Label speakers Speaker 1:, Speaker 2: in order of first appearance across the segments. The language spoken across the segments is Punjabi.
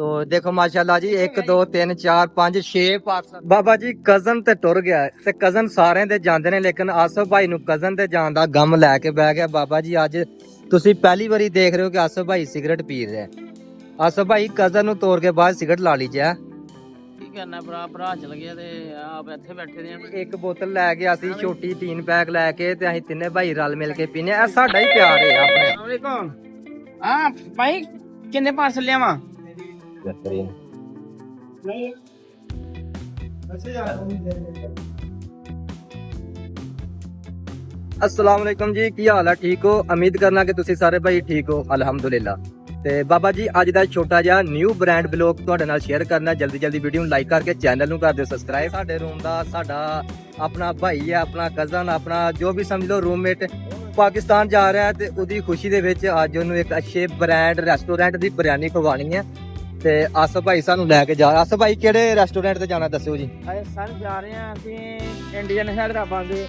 Speaker 1: तो देखो माशाल्लाह जी 1 2 3 4 5 6 पार्सल बाबा जी कजन ते टुर गया ते कजन सारे दे जांदे ने लेकिन आसफ भाई नु कजन ते जान दा गम लैके बह गया बाबा जी अज तुसी पहली बारी देख रहे हो कि आसफ भाई सिगरेट पी रहे हैं आसफ भाई कजन नु तोड़ के बाद सिगरेट ला लीजिए
Speaker 2: ਕੀ ਕਰਨਾ ਭਰਾ ਚਲ ਗਿਆ ਤੇ ਆਪ ਇੱਥੇ ਬੈਠੇ ਨੇ
Speaker 1: एक बोतल लै के ਅਸੀਂ ਛੋਟੀ 3 ਪੈਕ ਲੈ ਕੇ ਤੇ ਅਸੀਂ ਤਿੰਨੇ ਭਾਈ ਰਲ ਮਿਲ ਕੇ ਪੀਨੇ ਆ ਸਾਡਾ ਹੀ ਪਿਆਰ ਹੈ ਆਪਣੇ
Speaker 2: ਅਸਲਾਮੁਅਲੈਕੁਮ ਹਾਂ ਭਾਈ ਕਿੰਨੇ ਪਾਰਸਲ ਲਿਆਵਾਂ
Speaker 1: बेहतरीन अस्सलाम वालेकुम जी की हाल है ठीक हो उम्मीद करना कि तुसी सारे भाई ठीक हो अल्हम्दुलिल्लाह ਤੇ ਬਾਬਾ ਜੀ ਅੱਜ ਦਾ ਛੋਟਾ ਜਿਹਾ ਨਿਊ ਬ੍ਰਾਂਡ ਬਲੌਗ ਤੁਹਾਡੇ ਨਾਲ ਸ਼ੇਅਰ ਕਰਨਾ ਜਲਦੀ ਵੀਡੀਓ ਨੂੰ ਲਾਈਕ ਕਰਕੇ ਚੈਨਲ ਨੂੰ ਕਰ ਦਿਓ ਸਬਸਕ੍ਰਾਈਬ ਸਾਡੇ ਰੂਮ ਦਾ ਸਾਡਾ ਆਪਣਾ ਭਾਈ ਹੈ ਆਪਣਾ ਕਜ਼ਨ ਆਪਣਾ ਜੋ ਵੀ ਸਮਝ ਲਓ ਰੂਮਮੇਟ ਪਾਕਿਸਤਾਨ ਜਾ ਰਿਹਾ ਹੈ ਤੇ ਉਹਦੀ ਖੁਸ਼ੀ ਦੇ ਵਿੱਚ ਅੱਜ ਉਹਨੂੰ ਇੱਕ ਅੱਛੇ ਬ੍ਰਾਂਡ ਰੈਸਟੋਰੈਂਟ ਦੀ ਬਿਰਿਆਨੀ ਖਵਾਣੀ ਹੈ ਤੇ ਆਸਫ ਭਾਈ ਸਾਨੂੰ ਲੈ ਕੇ ਜਾ ਆਸਫ ਭਾਈ ਕਿਹੜੇ ਰੈਸਟੋਰੈਂਟ ਤੇ ਜਾਣਾ ਦੱਸਿਓ ਜੀ
Speaker 2: ਅਰੇ ਸਰ ਜਾ ਰਹੇ ਹਾਂ ਅਸੀਂ ਇੰਡੀਅਨ ਹੈਦਰਾਬਾਦ ਦੀ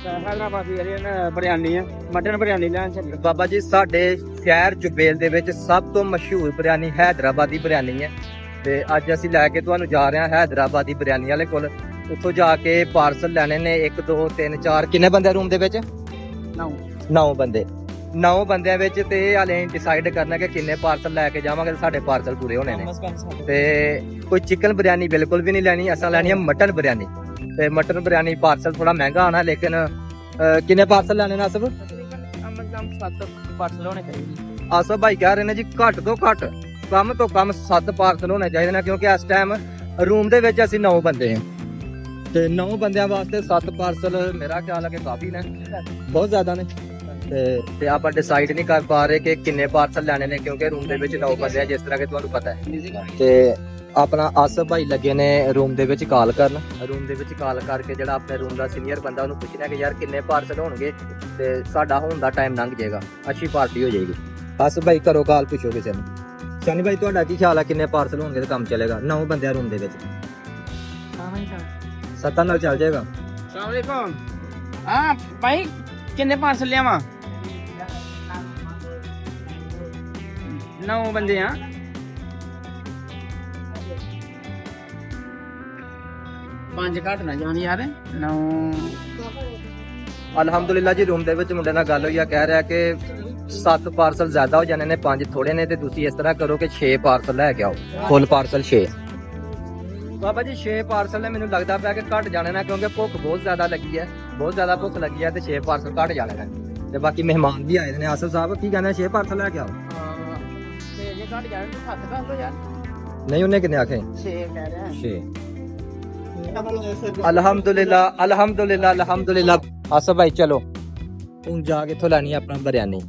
Speaker 2: ਬਿਰਿਆਨੀ ਹੈ ਮਟਨ ਬਿਰਿਆਨੀ ਲੈਣ ਚੱਲੇ
Speaker 1: ਬਾਬਾ ਜੀ ਸਾਡੇ ਸ਼ਹਿਰ ਜੁਬੇਲ ਦੇ ਵਿੱਚ ਸਭ ਤੋਂ ਮਸ਼ਹੂਰ ਬਿਰਿਆਨੀ ਹੈਦਰਾਬਾਦੀ ਬਿਰਿਆਨੀ ਹੈ ਤੇ ਅੱਜ ਅਸੀਂ ਲੈ ਕੇ ਤੁਹਾਨੂੰ ਜਾ ਰਹੇ ਹਾਂ ਹੈਦਰਾਬਾਦੀ ਬਿਰਿਆਨੀ ਵਾਲੇ ਕੋਲ ਉੱਥੋਂ ਜਾ ਕੇ ਪਾਰਸਲ ਲੈਣੇ ਨੇ 1 2 3 4 ਕਿੰਨੇ ਬੰਦੇ ਰੂਮ ਦੇ ਵਿੱਚ 9 ਬੰਦੇ 9 ਬੰਦਿਆਂ ਵਿੱਚ ਤੇ ਹਾਲੇ ਡਿਸਾਈਡ ਕਰਨਾ ਕਿ ਕਿੰਨੇ ਪਾਰਸਲ ਲੈ ਕੇ ਜਾਵਾਂਗੇ ਸਾਡੇ ਪਾਰਸਲ ਪੂਰੇ ਹੋਣੇ ਨੇ ਤੇ ਕੋਈ ਚਿਕਨ ਬਿਰਿਆਨੀ ਬਿਲਕੁਲ ਵੀ ਨਹੀਂ ਲੈਣੀ ਅਸਾਂ ਲੈਣੀ ਹੈ ਮਟਨ ਬਿਰਿਆਨੀ ਤੇ ਮਟਨ ਬਿਰਿਆਨੀ ਪਾਰਸਲ ਥੋੜਾ ਮਹਿੰਗਾ ਆਣਾ ਲੇਕਿਨ ਕਿੰਨੇ ਪਾਰਸਲ ਲੈਣੇ ਨੇ ਆਸਫ
Speaker 2: 7 ਪਾਰਸਲ ਹੋਣੇ ਚਾਹੀਦੇ
Speaker 1: ਆਸਫ ਭਾਈ ਕਹਿ ਰਹੇ ਨੇ ਜੀ ਘੱਟ ਤੋਂ ਘੱਟ ਕਮ ਤੋਂ ਕਮ 7 ਪਾਰਸਲ ਹੋਣੇ ਚਾਹੀਦੇ ਨੇ ਕਿਉਂਕਿ ਇਸ ਟਾਈਮ ਰੂਮ ਦੇ ਵਿੱਚ ਅਸੀਂ 9 ਬੰਦੇ ਹਾਂ ਤੇ 9 ਬੰਦਿਆਂ ਵਾਸਤੇ 7 ਪਾਰਸਲ ਮੇਰਾ ਖਿਆਲ ਹੈ ਕਿ ਕਾਫੀ ਨੇ ਬਹੁਤ ਜ਼ਿਆਦਾ ਨੇ ਤੇ ਆਪਾਂ ਡਿਸਾਈਡ ਨਹੀਂ ਕਰ ਪਾ ਰਹੇ ਕਿ ਕਿੰਨੇ ਪਾਰਸਲ ਲੈਣੇ ਨੇ ਕਿਉਂਕਿ ਰੂਮ ਦੇ ਵਿੱਚ 9 ਬੰਦੇ ਆ ਜਿਸ ਤਰ੍ਹਾਂ ਕਿ ਤੁਹਾਨੂੰ ਪਤਾ ਹੈ ਤੇ ਆਪਣਾ ਆਸਫ ਭਾਈ ਲੱਗੇ ਨੇ ਰੂਮ ਦੇ ਵਿੱਚ ਕਾਲ ਕਰਨ ਰੂਮ ਦੇ ਵਿੱਚ ਕਾਲ ਕਰਕੇ ਜਿਹੜਾ ਆਪਣੇ ਰੂਮ ਦਾ ਸੀਨੀਅਰ ਬੰਦਾ ਉਹਨੂੰ ਪੁੱਛਣਾ ਕਿ ਯਾਰ ਕਿੰਨੇ ਪਾਰਸਲ ਹੋਣਗੇ ਤੇ ਸਾਡਾ ਹੋਣ ਦਾ ਟਾਈਮ ਲੰਘ ਜਾਏਗਾ ਅੱਛੀ ਪਾਰਟੀ ਹੋ ਜਾਏਗੀ ਆਸਫ ਭਾਈ ਘਰੋਂ ਕਾਲ ਪੁੱਛੋ ਕਿਸੇ ਨੂੰ ਸ਼ਾਨੀ ਭਾਈ ਤੁਹਾਡਾ ਕੀ ਖਿਆਲ ਹੈ ਕਿੰਨੇ ਪਾਰਸਲ ਹੋਣਗੇ ਤੇ ਕੰਮ ਚੱਲੇਗਾ 9 ਬੰਦਿਆਂ ਰੂਮ ਦੇ ਵਿੱਚ 7 ਨਾਲ ਚੱਲ ਜਾਏਗਾ
Speaker 2: ਅਸਲਾਮੁਅਲੈਕੁਮ ਹਾਂ ਭਾਈ ਕਿੰਨੇ ਪਾਰਸਲ ਲਿਆਵਾਂ 9 ਬੰਦੇ ਆ ਪੰਜ ਘੱਟ ਨਾ ਜਾਣ ਯਾਰ 9
Speaker 1: ਅਲਹਮਦੁਲਿਲਾ ਜੀ ਰੂਮ ਦੇ ਵਿੱਚ ਮੁੰਡੇ ਨਾਲ ਗੱਲ ਹੋਈ ਆ ਕਹਿ ਰਿਹਾ ਕਿ 7 ਪਾਰਸਲ ਜ਼ਿਆਦਾ ਹੋ ਜਾਣੇ ਨੇ 5 ਥੋੜੇ ਨੇ ਤੇ ਤੁਸੀਂ ਇਸ ਤਰ੍ਹਾਂ ਕਰੋ ਕਿ 6 ਪਾਰਸਲ ਲੈ ਕੇ ਆਓ ਫੁੱਲ ਪਾਰਸਲ 6 ਬਾਬਾ ਜੀ 6 ਪਾਰਸਲ ਨੇ ਮੈਨੂੰ ਲੱਗਦਾ ਪਿਆ ਕਿ ਘੱਟ ਜਾਣੇ ਨੇ ਕਿਉਂਕਿ ਭੁੱਖ ਬਹੁਤ ਜ਼ਿਆਦਾ ਲੱਗੀ ਹੈ ਬਹੁਤ ਜ਼ਿਆਦਾ ਭੁੱਖ ਲੱਗੀ ਹੈ ਤੇ 6 ਪਾਰਸਲ ਘੱਟ ਜਾਣੇ ਨੇ ਤੇ ਬਾਕੀ ਮਹਿਮਾਨ ਵੀ ਆਏ ਨੇ ਆਸਫ ਸਾਹਿਬ ਕੀ ਕਹਿੰਦੇ 6 ਪਾਰਸਲ ਲੈ ਕੇ ਆਓ
Speaker 2: ਤੇ ਜੇ ਘੱਟ ਜਾਣ ਤਾਂ 7 ਕਰ ਲੋ ਯਾਰ
Speaker 1: ਨਹੀਂ ਉਹਨੇ ਕਿੰਨੇ ਆਖੇ
Speaker 2: 6 ਕਹਿ ਰਿਹਾ
Speaker 1: 6 ਅਲਹਮਦੁਲਿਲਾ ਆਸਫ ਭਾਈ ਚਲੋ ਹੁਣ ਜਾ ਕੇ ਇੱਥੋਂ ਲੈਣੀ ਆਪਣਾ ਬਿਰਿਆਨੀ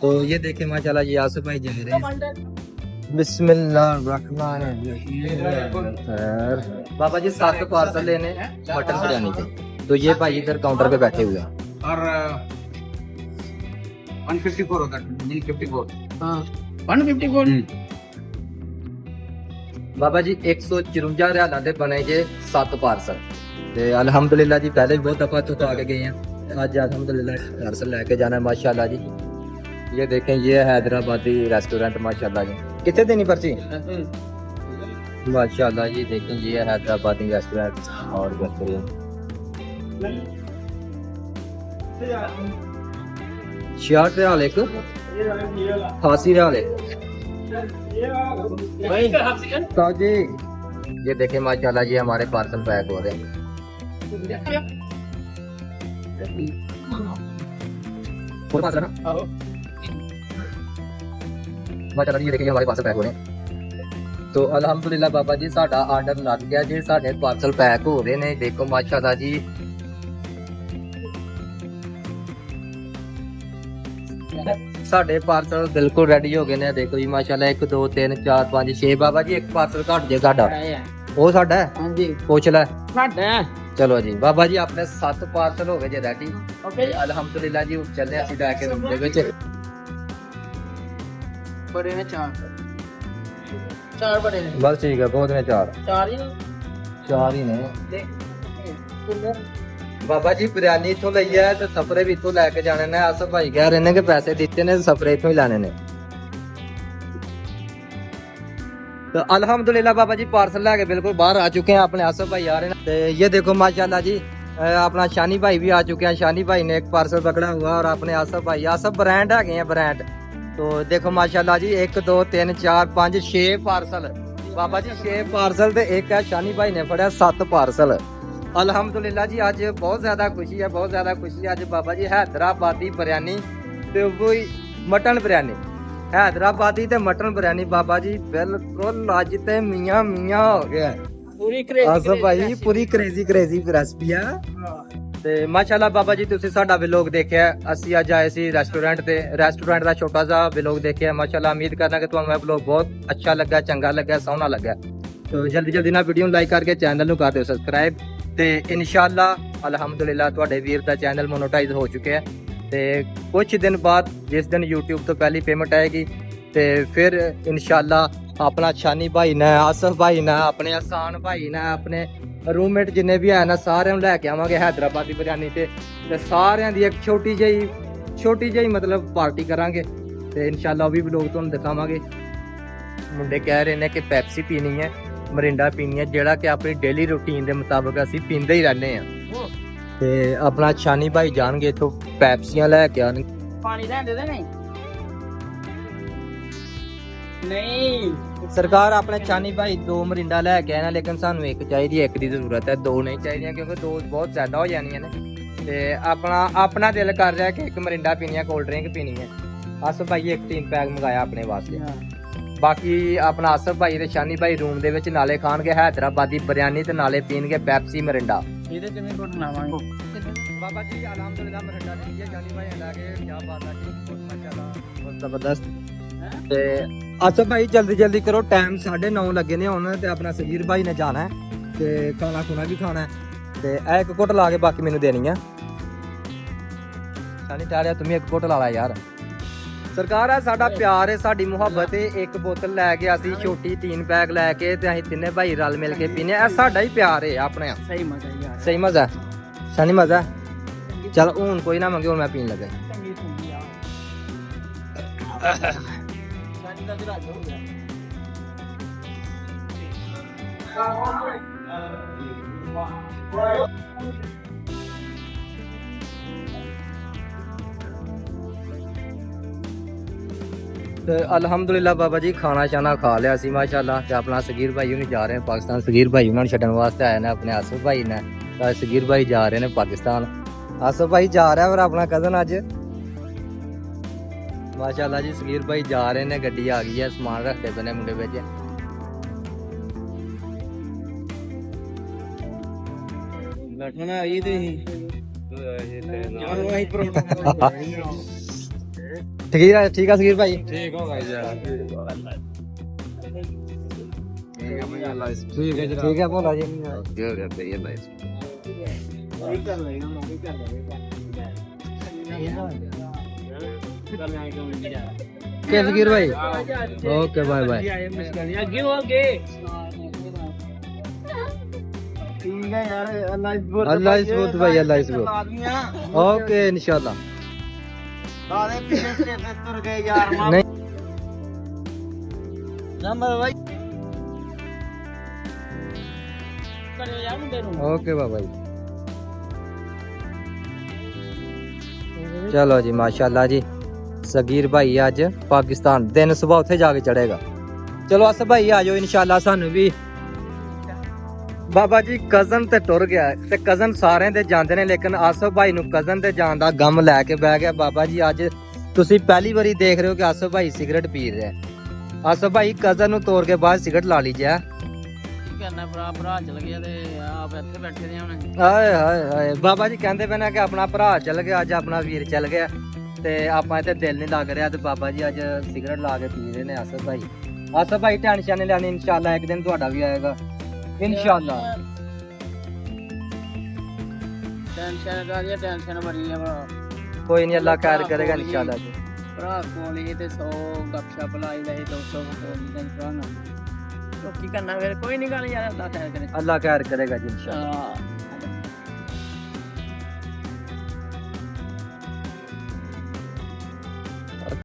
Speaker 1: तो ये देखे माशाल्लाह जी आसफ भाई जा रहे हैं बिस्मिल्लाहिर्रहमानिर्रहीम बाबा जी 7 पार्सल लेने मटन बिरयानी के तो ये भाई इधर काउंटर पे बैठे हुए हैं
Speaker 3: और 154 होता है 154
Speaker 2: ਹਾਂ 154
Speaker 1: बाबा जी 154 रियालां दे बने जे 7 पार्सल ते अल्हम्दुलिल्लाह जी पहले भी बहुत दफा तो आ के गए हैं आज अल्हम्दुलिल्लाह पार्सल लेके जाना है माशाल्लाह जी ये देखें ये हैदराबादी रेस्टोरेंट माशाल्लाह जी कितने देनी पर्ची माशाल्लाह ये देखें ये हैदराबादी रेस्टोरेंट और बेहतरीन 66 रियाल एक 88 रियाल एक तो जी ये देखें माशाल्लाह जी हमारे पार्सल पैक हो रहे हैं और पार्सल ना माशाल्लाह ये देखिए हमारे पार्सल पैक हो रहे हैं तो अल्हम्दुलिल्लाह बाबा जी साडा आर्डर लग गया जी साडे पार्सल पैक हो रहे ने देखो माशाल्लाह जी साडे पार्सल बिल्कुल रेडी हो गए ने देखो जी माशाल्लाह 1 2 3 4 5 6 बाबा जी एक पार्सल घट जे साडा वो साडा है
Speaker 2: ਹਾਂਜੀ
Speaker 1: पूछ ले
Speaker 2: ਸਾਡਾ
Speaker 1: चलो जी बाबा जी अपने 7 पार्सल हो गए जे रेडी
Speaker 2: ਓਕੇ
Speaker 1: अल्हम्दुलिल्लाह जी चले ਅਸੀਂ ਲੈ ਕੇ ਰੂਮ ਦੇ ਵਿੱਚ
Speaker 2: ਬੜੇ ਨੇ 4 ਬੜੇ ਨੇ
Speaker 1: बस ठीक है बहुत ने 4
Speaker 2: 4 ਹੀ ਨੇ
Speaker 1: 4 ही ने
Speaker 2: ਦੇਖ ਕਿੰਨੇ
Speaker 1: ਬਾਬਾ ਜੀ ਬਿਰਿਆਨੀ ਇੱਥੋਂ ਲਈ ਹੈ ਤੇ ਸਫਰੇ ਵੀ ਇੱਥੋਂ ਲੈ ਕੇ ਜਾਣੇ ਨੇ। ਆਸਫ ਭਾਈ ਕਹਿ ਰਹੇ ਨੇ ਕਿ ਪੈਸੇ ਦਿੱਤੇ ਨੇ, ਸਫਰੇ ਇੱਥੋਂ ਹੀ ਲੈਣੇ ਨੇ। तो अल्हम्दुलिल्लाह बाबा जी पार्सल लेके बिल्कुल बाहर आ चुके हैं। अपने आसफ भाई आ रहे हैं। तो ये देखो माशाल्लाह जी अपना शानी भाई भी आ चुके हैं। शानी भाई ने एक पार्सल पकड़ा हुआ और अपने आसफ भाई, आसफ ब्रांड है हैं ब्रांड। तो देखो माशाल्लाह जी 1 2 3 4 5 6 पार्सल बाबा जी, 6 पार्सल ते एक है शानी भाई ने फड़िया 7 पार्सल। अल्हम्दुलिल्लाह जी अज बहुत ज्यादा खुशी है, बहुत ज्यादा खुशी है। अज बाबा जी हैदराबादी बिरयानी ते वही मटन बिरयानी, हैदराबादी ते मटन बिरयानी बाबा जी बिल्कुल अज ते मियां मियां हो गया।
Speaker 2: ਪੂਰੀ
Speaker 1: आसफ भाई पूरी क्रेजी रेसिपी है। ਤੇ ਮਾਸ਼ਾਅੱਲਾ ਬਾਬਾ ਜੀ ਤੁਸੀਂ ਸਾਡਾ ਵਲੌਗ ਦੇਖਿਆ। ਅਸੀਂ ਅੱਜ ਆਏ ਸੀ ਰੈਸਟੋਰੈਂਟ ਤੇ, ਰੈਸਟੋਰੈਂਟ ਦਾ ਛੋਟਾ ਜਿਹਾ ਵਲੌਗ ਦੇਖਿਆ। ਮਾਸ਼ਾਅੱਲਾ ਉਮੀਦ ਕਰਦਾ ਕਿ ਤੁਹਾਨੂੰ ਇਹ ਵਲੌਗ ਬਹੁਤ ਅੱਛਾ ਲੱਗਾ, ਚੰਗਾ ਲੱਗਾ, ਸੋਹਣਾ ਲੱਗਾ। तो ਜਲਦੀ ਨਾਲ ਵੀਡੀਓ ਨੂੰ ਲਾਈਕ ਕਰਕੇ ਚੈਨਲ ਨੂੰ ਕਰ ਦਿਓ ਸਬਸਕ੍ਰਾਈਬ। ਤੇ ਇਨਸ਼ਾਅੱਲਾ ਅਲਹਮਦੁਲਿਲਾ ਤੁਹਾਡੇ ਵੀਰ ਦਾ ਚੈਨਲ ਮੋਨੋਟਾਈਜ਼ ਹੋ ਚੁੱਕਿਆ ਹੈ। ਤੇ ਕੁਝ ਦਿਨ ਬਾਅਦ ਜਿਸ ਦਿਨ YouTube ਤੋਂ ਪਹਿਲੀ ਪੇਮੈਂਟ ਆਏਗੀ ਤੇ ਫਿਰ ਇਨਸ਼ਾਅੱਲਾ ਆਪਣਾ ਸ਼ਾਨੀ ਭਾਈ ਨੇ, ਆਸਫ ਭਾਈ ਨੇ, ਆਪਣੇ ਆਸਾਨ ਭਾਈ ਨੇ, ਆਪਣੇ ਰੂਮਮੇਟ ਜਿੰਨੇ ਵੀ ਹੈ ਨਾ ਸਾਰਿਆਂ ਨੂੰ ਲੈ ਕੇ ਆਵਾਂਗੇ ਹੈਦਰਾਬਾਦੀ ਬਿਰਿਆਨੀ ਤੇ ਸਾਰਿਆਂ ਦੀ ਇੱਕ ਛੋਟੀ ਜਿਹੀ ਮਤਲਬ ਪਾਰਟੀ ਕਰਾਂਗੇ। ਤੇ ਇਨਸ਼ਾਅੱਲਾ ਉਹ ਵੀ ਵਲੌਗ ਤੁਹਾਨੂੰ ਦਿਖਾਵਾਂਗੇ। ਮੁੰਡੇ ਕਹਿ ਰਹੇ ਨੇ ਕਿ ਪੈਪਸੀ ਪੀਣੀ ਹੈ, ਮਰਿੰਡਾ ਪੀਣੀ ਹੈ, ਜਿਹੜਾ ਕਿ ਆਪਣੀ ਡੇਲੀ ਰੂਟੀਨ ਦੇ ਮੁਤਾਬਕ ਅਸੀਂ ਪੀਂਦੇ ਹੀ ਰਹਿੰਦੇ ਆ। ਤੇ ਆਪਣਾ ਸ਼ਾਨੀ ਭਾਈ ਜਾਣਗੇ ਇਥੋਂ ਪੈਪਸੀਆਂ ਲੈ ਕੇ ਆਣ।
Speaker 2: ਪਾਣੀ ਲੈਣ ਦੇ ਨਹੀਂ ਨਹੀਂ
Speaker 1: ਸਰਕਾਰ ਆਪਣੇ ਸ਼ਾਨੀ ਭਾਈ 2 ਮਰਿੰਡਾ ਲੈ ਕੇ ਆਏ ਨਾ, ਲੇਕਿਨ ਸਾਨੂੰ ਇੱਕ ਚਾਹੀਦੀ ਹੈ, ਇੱਕ ਦੀ ਜ਼ਰੂਰਤ ਹੈ, 2 ਨਹੀਂ ਚਾਹੀਦੀਆਂ ਕਿਉਂਕਿ 2 ਬਹੁਤ ਜ਼ਿਆਦਾ ਹੋ ਜਾਣੀਆਂ ਨੇ। ਤੇ ਆਪਣਾ ਦਿਲ ਕਰ ਰਿਹਾ ਕਿ ਇੱਕ ਮਰਿੰਡਾ ਪੀਣੀ ਹੈ, ਕੋਲਡ ਡਰਿੰਕ ਪੀਣੀ ਹੈ। ਆਸਫ ਭਾਈ ਇੱਕ 3 ਪੈਕ ਮੰਗਾਇਆ ਆਪਣੇ ਵਾਸਤੇ। ਬਾਕੀ ਆਪਣਾ ਆਸਫ ਭਾਈ ਤੇ ਸ਼ਾਨੀ ਭਾਈ ਰੂਮ ਦੇ ਵਿੱਚ ਨਾਲੇ ਖਾਣਗੇ ਹੈਦਰਾਬਾਦੀ ਬਿਰਿਆਨੀ ਤੇ ਨਾਲੇ ਪੀਣਗੇ ਪੈਪਸੀ ਮਰਿੰਡਾ।
Speaker 2: ਇਹਦੇ ਕਿੰਨੇ ਕੋਟ ਲਾਵਾਂਗੇ
Speaker 1: बाबा जी अलहमदुलिल्लाह मरिंडा ने ये जानी भाई हटा के क्या बात है जी, बहुत माशाल्लाह बहुत जबरदस्त। ਤੇ ਆਸਫ ਭਾਈ ਜਲਦੀ ਕਰੋ, ਟਾਈਮ 9:30 ਲੱਗੇ ਨੇ ਹੁਣ ਤੇ ਆਪਣਾ ਸਗੀਰ ਭਾਈ ਨੇ ਜਾਣਾ ਹੈ ਤੇ ਖਾਣਾ ਖੁਣਾ ਵੀ ਖਾਣਾ ਹੈ। ਤੇ ਇਹ ਇੱਕ ਘੁੱਟ ਲਾ ਕੇ ਬਾਕੀ ਮੈਨੂੰ ਦੇਣੀ ਆ। ਸਾਨੀ ਟਾੜਿਆ ਤੁਮੀ ਇੱਕ ਘੁੱਟ ਲਾ ਲਾ ਯਾਰ। ਸਰਕਾਰ ਹੈ ਸਾਡਾ ਪਿਆਰ ਹੈ, ਸਾਡੀ ਮੁਹੱਬਤ ਹੈ। ਇੱਕ ਬੋਤਲ ਲੈ ਕੇ ਅਸੀਂ ਛੋਟੀ 3 ਪੈਕ ਲੈ ਕੇ ਤੇ ਅਸੀਂ ਤਿੰਨੇ ਭਾਈ ਰਲ ਮਿਲ ਕੇ ਪੀਨੇ। ਇਹ ਸਾਡਾ ਹੀ ਪਿਆਰ ਹੈ ਆਪਣੇ।
Speaker 2: ਸਹੀ ਮਜ਼ਾ ਯਾਰ,
Speaker 1: ਸਹੀ ਮਜ਼ਾ ਸ਼ਾਨੀ ਮਜ਼ਾ। चल हूं कोई ना मंगे, हूं मैं पीन लगा।
Speaker 2: ਚੰਗੀ ਸੁਣਦੀ ਆ ਸਾਡੀ ਦਾ ਦਿਲ ਹੋ ਗਿਆ। ਤੇ ਅਲਹਮਦੁਲਿਲਾ ਬਾਬਾ ਜੀ ਖਾਣਾ ਸ਼ਾਨਾ ਖਾ ਲਿਆ ਸੀ ਮਾਸ਼ਾਅੱਲਾ। ਤੇ ਆਪਣਾ ਸਗੀਰ ਭਾਈ ਹੁਣੀ ਜਾ ਰਹੇ ਨੇ ਪਾਕਿਸਤਾਨ। ਸਗੀਰ ਭਾਈ ਉਹਨਾਂ ਨੂੰ ਛੱਡਣ ਵਾਸਤੇ ਆਏ ਨੇ ਆਪਣੇ ਆਸਫ ਭਾਈ ਨੇ। ਤਾਂ ਸਗੀਰ ਭਾਈ ਜਾ ਰਹੇ ਨੇ ਪਾਕਿਸਤਾਨ। ਆਸਫ ਭਾਈ ਜਾ ਰਿਹਾ ਪਰ ਆਪਣਾ ਕਜ਼ਨ ਅੱਜ ਮਾਸ਼ਾਅੱਲਾ ਜੀ। ਸਗੀਰ ਭਾਈ ਜਾ ਰਹੇ ਨੇ, ਗੱਡੀ ਆ ਗਈ ਹੈ, ਸਮਾਨ ਰੱਖਦੇ ਪਏ ਨੇ ਮੁੰਡੇ ਵਿੱਚ। ਬੈਠਣਾ ਆਈ ਤੇ ਠੀਕ ਆ ਸਗੀਰ ਭਾਈ।
Speaker 3: ठीक होगा यार,
Speaker 1: ठीक है भोला जी। क्या सगीर भाई, ओके बाय बाय।
Speaker 2: ठीक है यार, अल्लाह
Speaker 1: अल्लाह इस्बत भाई, अल्लाह इस्बत। ओके इंशाल्लाह।
Speaker 2: तुर गए यार
Speaker 1: नहीं
Speaker 2: नंबर भाई करो यार मुंडे नु।
Speaker 1: ओके बाबा जी, चलो जी माशाल्लाह जी। सगीर भाई आज पाकिस्तान दिन सुबह उत्थे जाके चढ़ेगा। चलो आसफ भाई आ जाओ इंशाल्लाह। सानू भी बाबा जी कजन ते टुर गया ते कजन सारे दे जांदे ने, लेकिन आसफ भाई नु कजन ते जान दा गम लैके बह गया। बाबा जी अज तुसी पहली बारी देख रहे हो कि आसफ भाई सिगरेट पी रहे हैं। आसफ भाई कजन नु तोड़ के बाद सिगरेट ला लीजिए।
Speaker 2: करना भरा चल गया ते आप इत्थे बैठे दे हुण।
Speaker 1: हाय हाय हाय बाबा जी कहंदे पे ना कि अपना भरा चल गया, अज अपना वीर चल गया ते आपां इत्थे दिल नहीं लग रहा। ते बाबा जी अज सिगरेट ला के पी रहे ने आसफ भाई। आसफ भाई टेंशन नहीं लेनी, इंशाल्लाह एक दिन तुहाडा भी आएगा इंशाल्लाह।
Speaker 2: टेंशन का ये टेंशन बड़ी है भरा,
Speaker 1: कोई नहीं, अल्लाह खैर करेगा इंशाल्लाह जी।
Speaker 2: भरा कोल ही ते 100 गपशप लाई दे 200 कोल नहीं भरा ना तो की करना फिर। कोई नहीं गल यार, अल्लाह खैर करे।
Speaker 1: अल्लाह खैर करेगा जी इंशाल्लाह।
Speaker 2: हां